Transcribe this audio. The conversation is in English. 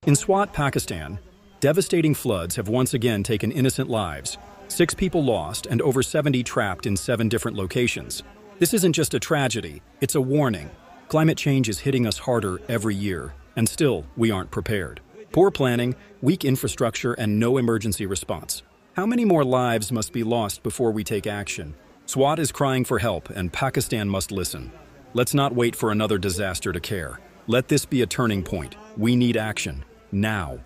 In Swat, Pakistan, devastating floods have once again taken innocent lives. 6 people lost and over 70 trapped in 7 different locations. This isn't just a tragedy, it's a warning. Climate change is hitting us harder every year, and still, we aren't prepared. Poor planning, weak infrastructure, and no emergency response. How many more lives must be lost before we take action? Swat is crying for help, and Pakistan must listen. Let's not wait for another disaster to care. Let this be a turning point. We need action. Now.